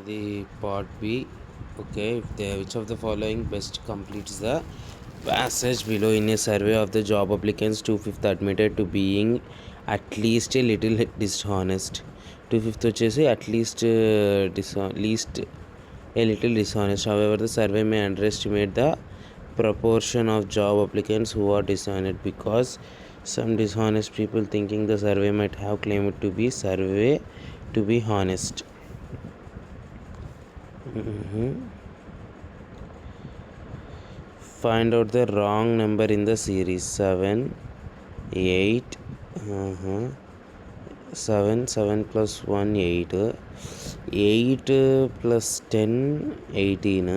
The part B. Okay, which of the following best completes the passage below? In a survey of the job applicants, 2/5 admitted to being at least a little dishonest. 2/5 వచ్చేసి at least least a little dishonest. However, the survey may underestimate the proportion of job applicants who are dishonest, because some dishonest people thinking the survey might have claimed to be honest. Find out the wrong number in the series. 7 8 7 plus 1 8 8 plus 10 18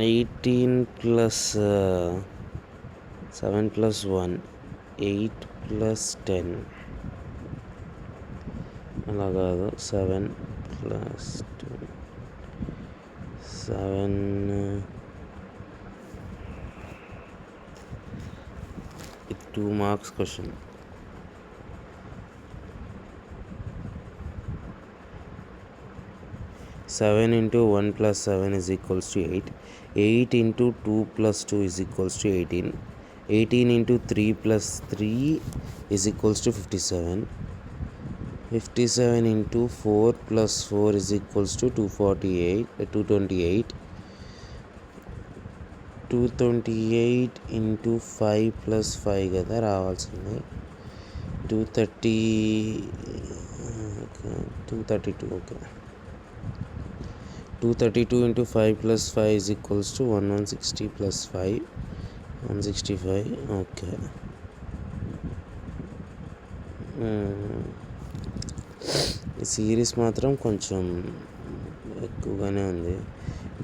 18 plus 7 plus 1 8 plus 10 అలా కాదు. 7 plus 2 7 ఇది 2 marks question. 7 into 1 plus 7 is equals to 8. 8 into 2 plus 2 is equals to 18. 18 into 3 plus 3 is equals to 57. 57 into 4 plus 4 is equals to 228. 228 into 5 plus 5 కదా రావాల్సింది. 232. Okay. 232 into 5 plus 5 is equals to 160 plus 5 165. Okay. ఈ series మాత్రం కొంచెం ఎక్కువగానే ఉంది.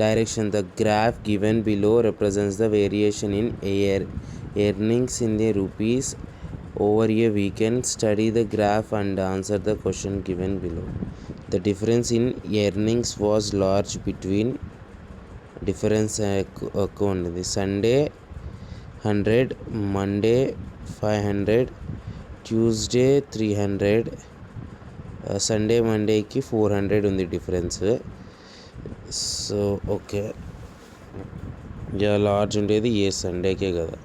Direction. The graph given below represents the variation in earnings in the rupees over a weekend. Study the graph and answer the question given below. The difference in earnings was large between difference ఎక్కువ ఉండేది. Sunday 100, Monday 500, Tuesday 300, Sunday మండేకి 400 ఉంది difference. So okay, large ఉండేది ఏ సండేకే కదా.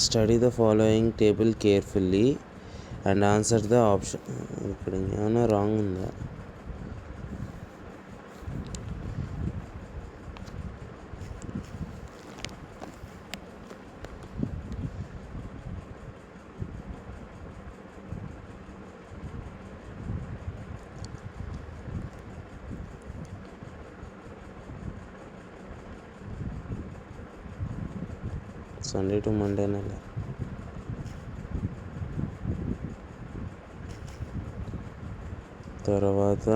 Study the following table carefully and answer the option. ఇక్కడ ఏమైనా wrong ఉందా? Sunday to మండేనే. తర్వాత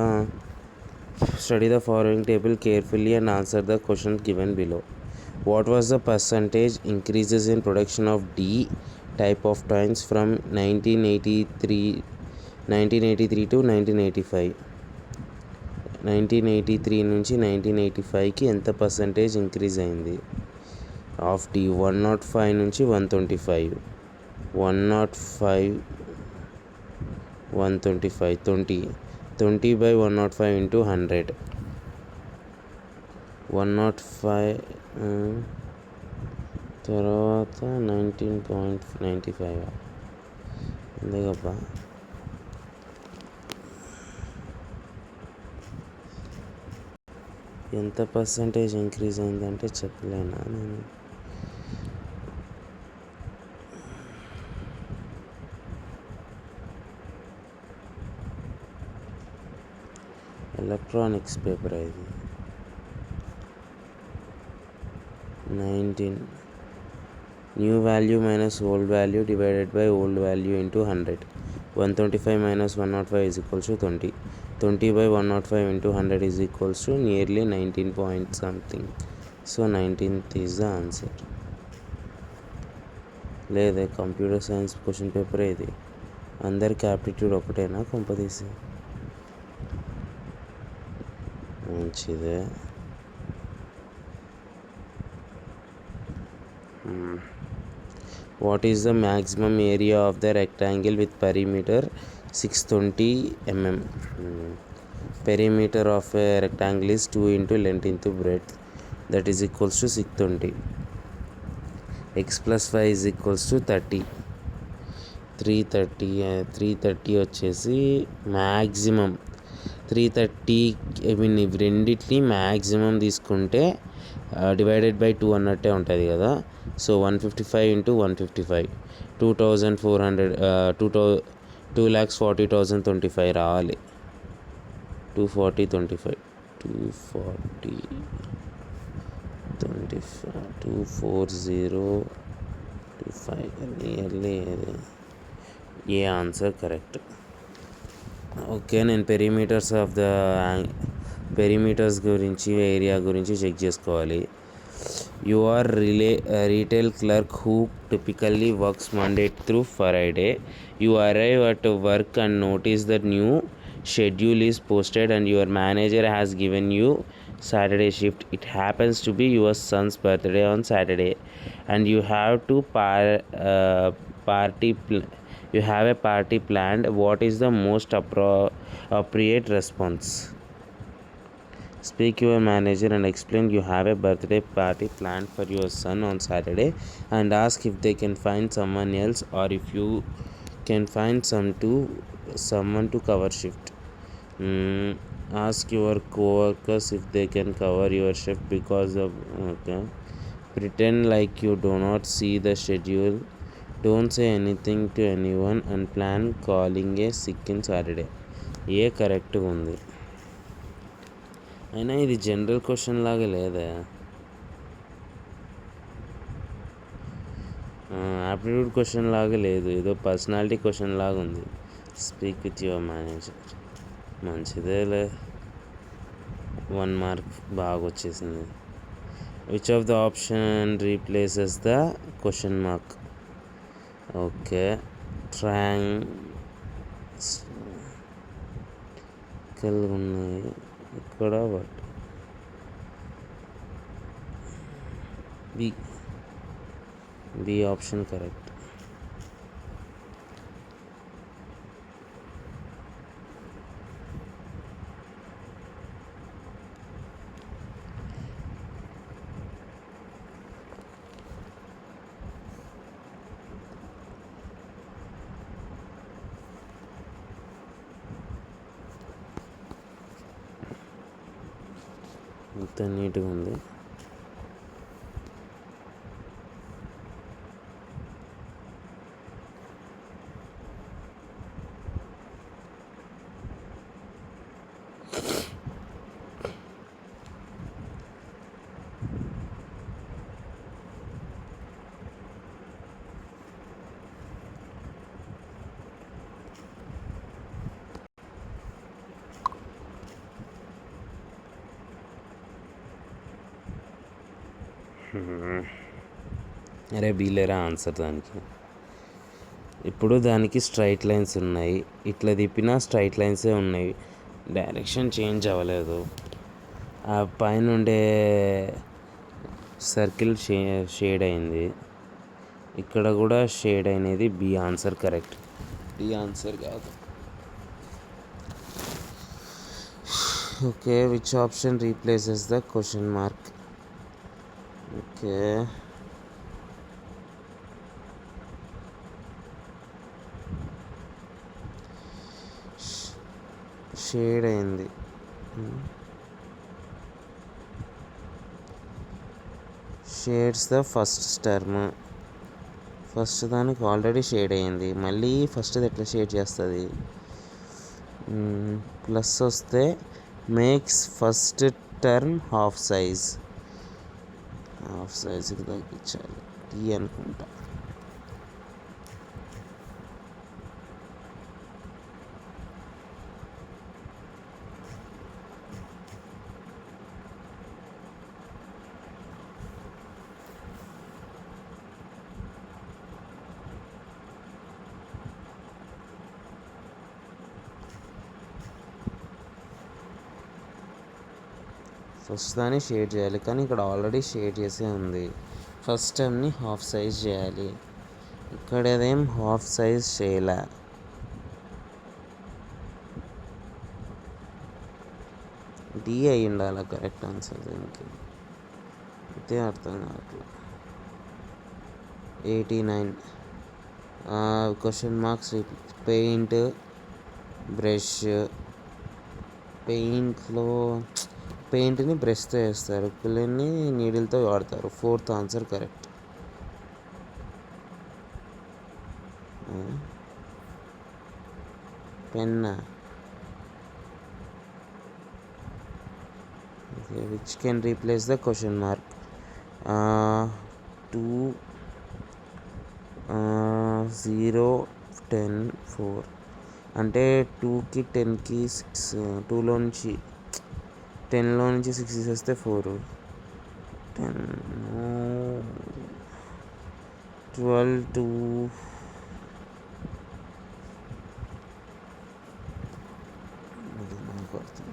study the following table carefully and answer the question given below. What was the percentage increases in production of D type of tyres from 1983 to 1985? 1983 నుంచి 1985కి ఎంత percentage increase అయింది? Of D 105 నుంచి 125. 105 125 20 by 105 into 100. 105 తర్వాత 19.95 ఎందుకబ్బా? ఎంత percentage increase అయిందంటే చెప్పలేనా నేను? Electronics paper ఇది. 19. New value minus old value divided by old value into 100. 125 minus 105 is equals to 20. 20 by 105 into 100 is equals to nearly 19 point something. So 19th is the answer. లేదే computer science question పేపరే ఇది. అందరికి aptitude ఒకటేనా కొంపదీసి? మంచిదే. What is the maximum area of the rectangle with perimeter 620 mm? Perimeter of a rectangle is 2 into length into breadth, that is equals to 620. X plus y is equals to 30. 330 వచ్చేసి maximum 330 I mean ఇవి రెండింటిని maximum తీసుకుంటే divided by 2 అన్నట్టే ఉంటుంది కదా. So 155 into 155 2400 2,40,025 రావాలి. 240 nearly a answer correct. Okay, నేను perimeters గురించి ఏరియా గురించి చెక్ చేసుకోవాలి. You are retail clerk who typically works Monday through Friday. You arrive at work and notice that new schedule is posted and your manager has given you Saturday shift. It happens to be your son's birthday on Saturday and you have a party planned. What is the most appropriate response? Speak your manager and explain you have a birthday party planned for your son on Saturday and ask if they can find someone else or if you can find someone to cover shift. Ask your co-workers if they can cover your shift because of pretend like you do not see the schedule. Don't say anything to anyone and plan calling a sick in Saturday. ఏ కరెక్ట్గా ఉంది. అయినా ఇది general question లాగా లేదా, aptitude question లాగా లేదు, ఏదో personality question లాగా ఉంది. Speak with your manager. మంచిదేలే, 1 మార్క్ బాగా వచ్చేసింది. Which of the option replaces the question mark? Okay, triangle ఉన్నాయి ఇక్కడ. But B option correct. ఇంత నీట్గా ఉంది. అరే బీలేరా ఆన్సర్ దానికి. ఇప్పుడు దానికి స్ట్రైట్ లైన్స్ ఉన్నాయి, ఇట్లా తిప్పినా స్ట్రైట్ లైన్సే ఉన్నాయి, డైరెక్షన్ చేంజ్ అవ్వలేదు. ఆ పైన ఉండే సర్కిల్ షేడ్ అయింది, ఇక్కడ కూడా షేడ్ అయినది. B answer correct, D answer కాదు. Okay, which option replaces the question mark? Okay, shade అయింది. Shades the first term. First దానికి ఆల్రెడీ షేడ్ అయింది, మళ్ళీ ఫస్ట్ది ఎట్లా షేడ్ చేస్తుంది? ప్లస్ వస్తే మేక్స్ ఫస్ట్ టర్మ్ హాఫ్ సైజ్కి తగ్గించాలి. టీ అనుకుంటా. ఫస్ట్ దాన్ని షేడ్ చేయాలి, కానీ ఇక్కడ ఆల్రెడీ షేడ్ చేసే ఉంది. ఫస్ట్ టర్మ్ని హాఫ్ సైజ్ చేయాలి. ఇక్కడ అదేం హాఫ్ సైజ్ చేయలే. డి అయి ఉండాలి కరెక్ట్ ఆన్సర్ దీనికి. అయితే అర్థం కావట్లేదు. 89 క్వశ్చన్ మార్క్స్. Paint, brush. పెయింట్ని బ్రష్తో వేస్తారు, పిల్లల్ని నీడిల్తో వాడతారు. Fourth answer correct. పెన్నా. Which can replace the question mark. 2 0 10 4 అంటే 2కి 10కి 6. 2లో నుంచి 10లో నుంచి 6 తీసేస్తే 4. 10 12 2 అది నాకు అర్థం.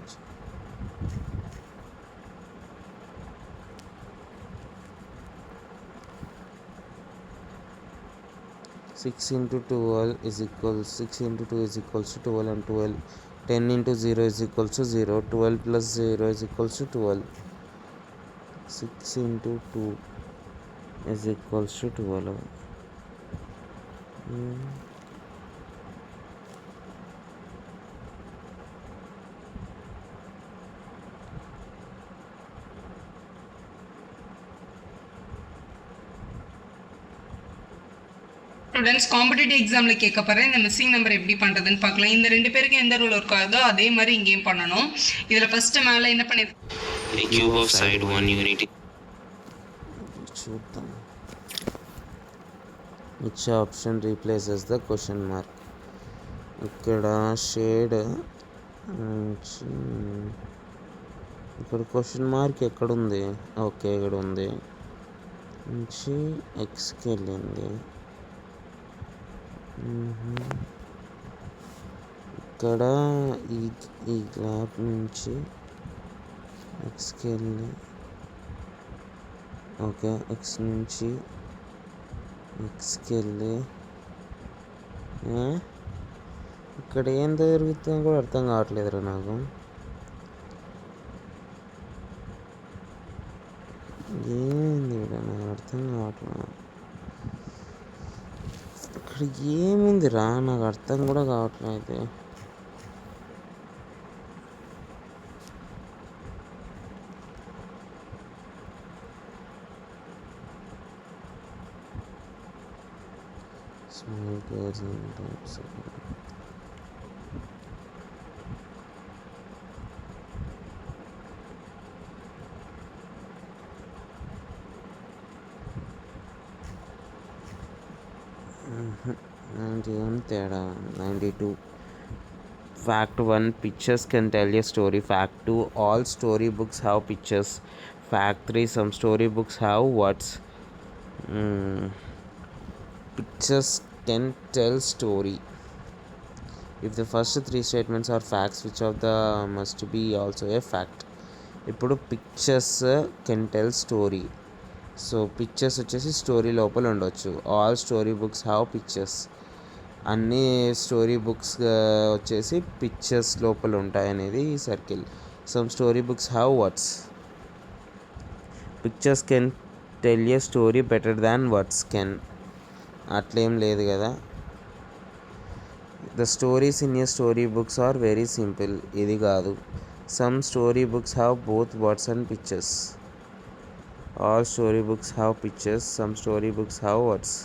6 into 12 is equals 6 into 2 is equals to 12 and 12. 10 into 0 is equals to 0. 12 plus 0 is equals to 12. 6 into 2 is equals to 12. Students competitive எக்ஸாமில் கேட்க போகிறேன். இந்த மிஸ்ஸிங் நம்பர் எப்படி பண்ணுறதுன்னு பார்க்கலாம். இந்த 2 பேருக்கு எந்த ரூல் ஒர்க் ஆகுதோ அதே மாதிரி இங்கேயும் பண்ணணும். இதில் ஃபஸ்ட்டு மேலே என்ன பண்ணி cube of side 1 unity. చూద్దాం. which option replaces the question mark. ఇక్కడ షేడ్ ఇక్కడ క్వశ్చన్ మార్క్ ఎక్కడుంది? ఓకే, ఇక్కడ ఉంది. నుంచి ఎక్స్కి వెళ్ళింది. ఇక్కడ ఈ గ్యాప్ నుంచి ఎక్స్కి వెళ్ళి, ఓకే, ఎక్స్ నుంచి ఎక్స్కి వెళ్ళి ఇక్కడ ఏం జరుగుతుందో కూడా అర్థం కావట్లేదురా నాకు. ఏంది ఇక్కడ నాకు అర్థం కావట్లేదు. ఇక్కడ ఏముందిరా నాకు అర్థం కూడా కావట్లేదు. small girls and types of తేడా. 92. Fact 1, pictures can tell a story. Fact 2, all storybooks have pictures. Fact 3, some storybooks have words. Pictures can tell story. If the first 3 statements are facts, which of the must be also a fact? ఇప్పుడు pictures can tell story. So pictures వచ్చేసి story లోపల ఉండొచ్చు. All story books have pictures. అన్ని story books వచ్చేసి pictures లోపల ఉంటాయనేది ఈ circle. Some story books have words. Pictures can tell a story better than words can. అట్లేం లేదు కదా. The stories in a story books are very simple. ఇది కాదు. Some story books have both words and pictures. All story books have pictures. Some story books have words.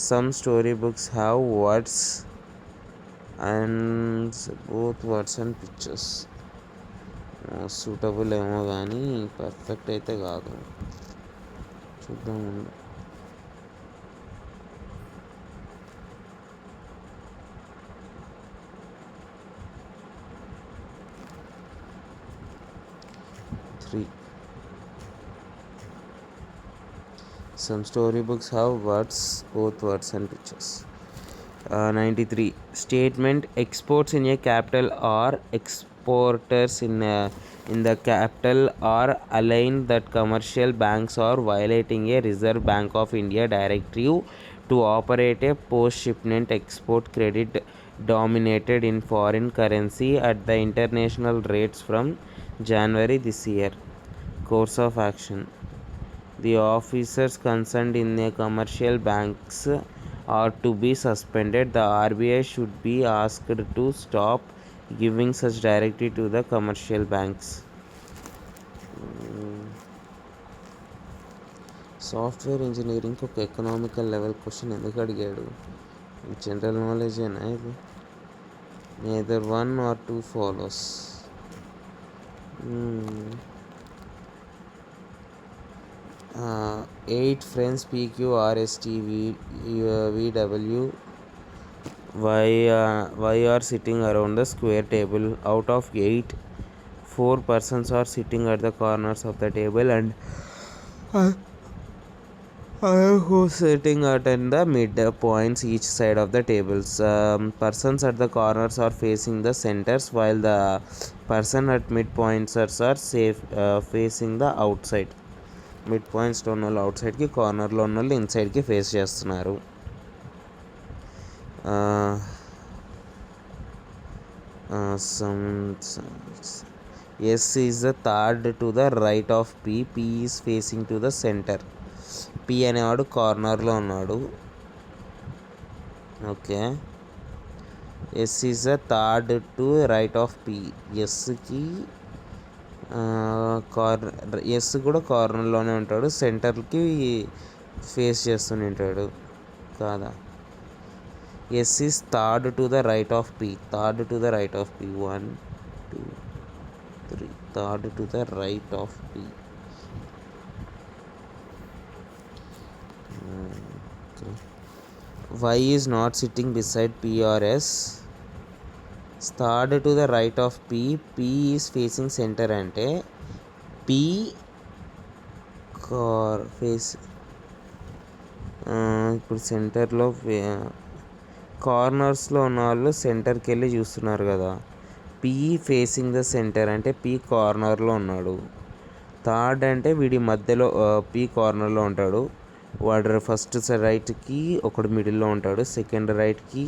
Some story books have words and both words and pictures. Suitable ఏమో కానీ perfect అయితే కాదు. చూద్దాం. 3. Some storybooks have words, both words and pictures. 93. Statement exports in a capital or exporters in the capital are aligned that commercial banks are violating a Reserve Bank of India directive to operate a post-shipment export credit dominated in foreign currency at the international rates from January this year. Course of action. The officers concerned in the commercial banks are to be suspended. The RBI should be asked to stop giving such directive to the commercial banks. Software ఇంజనీరింగ్కి ఒక economical level question ఎందుకు అడిగాడు? General నాలెడ్జేనా ఇది? Neither 1 or 2 follows. 8 friends PQRST VW why are sitting around the square table. Out of 8, 4 persons are sitting at the corners of the table and who's sitting at the mid points each side of the tables. Persons at the corners are facing the centers while the person at mid points are facing the outside. మిడ్ పాయింట్స్లో ఉన్న వాళ్ళు అవుట్సైడ్కి, కార్నర్లో ఉన్న వాళ్ళు ఇన్సైడ్కి face చేస్తున్నారు. S is the third to the right of P. P is facing to the centre. P అనేవాడు కార్నర్లో ఉన్నాడు. Okay. S is the third to right of P. ఎస్కి ఎస్ కూడా కార్నర్లోనే ఉంటాడు, సెంటర్కి ఫేస్ చేస్తూనే ఉంటాడు కాదా? S is third to the right of P. Third to the right of P. 1 2 3. Third to the right of P. Y is not sitting beside P or S. Third to the right of P. P is facing center అంటే P face ఇప్పుడు సెంటర్లో కార్నర్స్లో ఉన్న వాళ్ళు సెంటర్కి వెళ్ళి చూస్తున్నారు కదా. పి ఫేసింగ్ ద సెంటర్ అంటే పి కార్నర్లో ఉన్నాడు. థర్డ్ అంటే వీడి మధ్యలో పి కార్నర్లో ఉంటాడు. వాడు ఫస్ట్ రైట్కి ఒకడు మిడిల్లో ఉంటాడు, సెకండ్ రైట్కి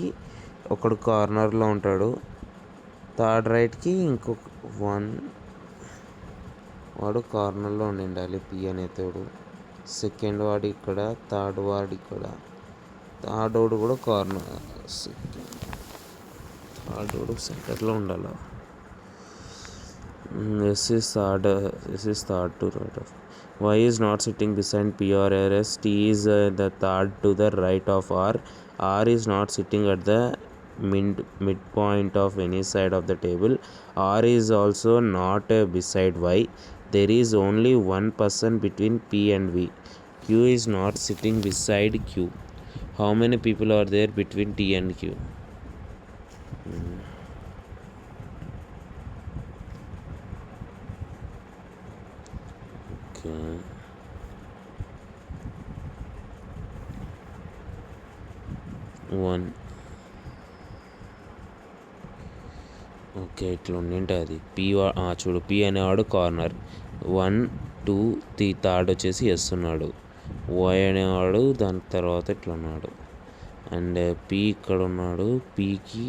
ఒకడు కార్నర్లో ఉంటాడు, థర్డ్ రైట్కి ఇంకొక 1 వాడు కార్నర్లో ఉండాలి పి అనేతోడు. సెకండ్ వాడు ఇక్కడ, థర్డ్ వాడు ఇక్కడ, థర్డ్ వాడు కూడా కార్నర్, థర్డ్ వాడు సెంటర్లో ఉండాలి. S is third to right of. Y is not sitting beside P or S. T is the third to the right of R. R is not sitting at the midpoint of any side of the table. R is also not beside Y. There is only one person between P and V. Q is not sitting beside Q. How many people are there between T and Q? Okay. One. Okay, ఇట్లా ఉండింటే అది P. చూడు, P అనేవాడు corner 1 2 3. Third వచ్చేసి yes ఉన్నాడు. Why అనేవాడు దాని తర్వాత ఇట్లా ఉన్నాడు. అండ్ పి ఇక్కడ ఉన్నాడు. పికి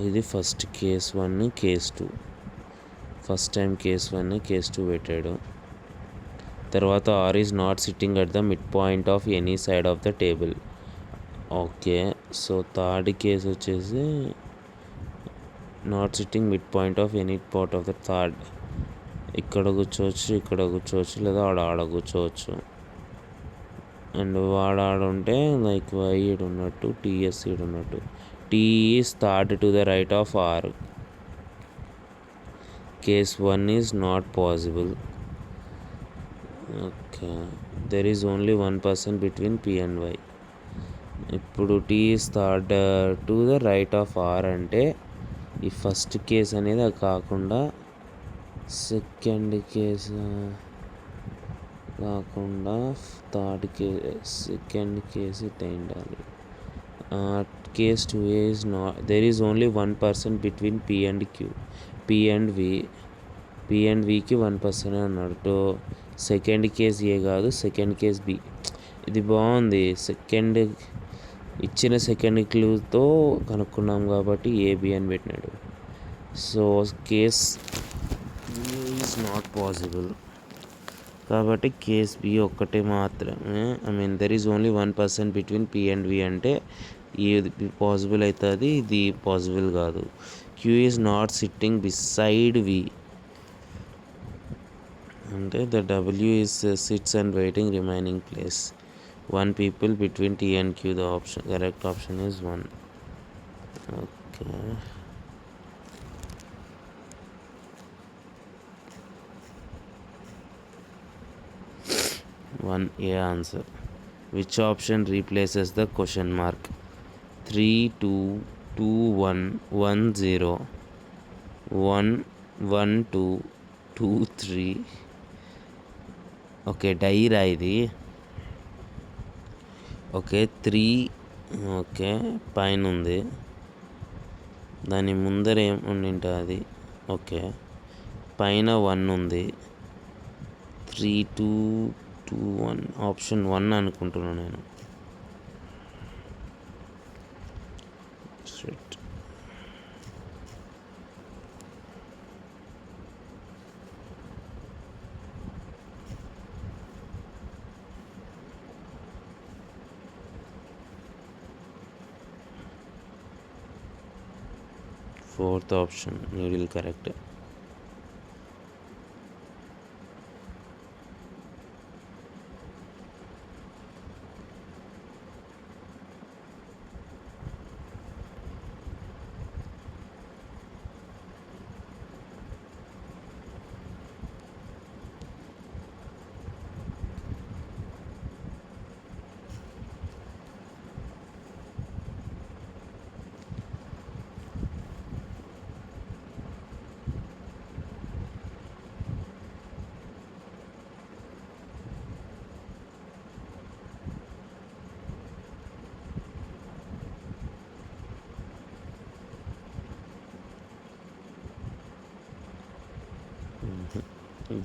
ఇది first case 1 case 2. First time case 1 case 2 పెట్టాడు. తర్వాత R is not sitting at the mid point of any side of the table. Okay, so third case వచ్చేసి not sitting mid point of any part of the third. ఇక్కడ కూర్చోవచ్చు, ఇక్కడ కూర్చోవచ్చు, లేదా ఆడ కూర్చోవచ్చు. అండ్ వాడు ఆడుంటే లైక్ వై ఈడు ఉన్నట్టు, టీఎస్ ఈడు ఉన్నట్టు. T is third to the right of R. Case 1 is not possible. Okay, there is only 1 person between P and Y. ఇప్పుడు T is third to the right of R అంటే ఈ first case అనేది అది కాకుండా second case కాకుండా third case, second case ఇట్లా ఉండాలి. Case 2 is not, there is only 1 person between P and Q. P and V, P and Vicky 1 person అన్నాడు. Second case ఏ కాదు, సెకండ్ కేస్ బి. ఇది బాగుంది. ఇచ్చిన సెకండ్ క్లూతో కనుక్కున్నాం కాబట్టి ఏబి అని పెట్టినాడు. So case is not possible కాబట్టి కేస్ బి ఒక్కటే మాత్రమే. There is only 1% between P and V అంటే ఇది పాసిబుల్ అవుతుంది, ఇది పాసిబుల్ కాదు. Q is not sitting beside V అంటే the W is sits and waiting remaining place. 1 people between T and Q. The correct option is 1. Okay. 1A answer. Which option replaces the question mark? 3 2 2 1 1 0 1 1 2 2 3. Okay డైరా ఇది. Okay 3 okay పైన ఉంది, దాని ముందర ఏం ఉండింటుంది. Okay పైన 1 ఉంది. 3 2 2 1 option 1 అనుకుంటున్నాను నేను. Straight. Fourth option needle correct.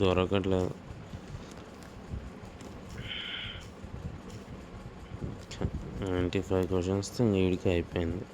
దొరకట్లేదు. 95 క్వశ్చన్స్ వీడికి అయిపోయింది.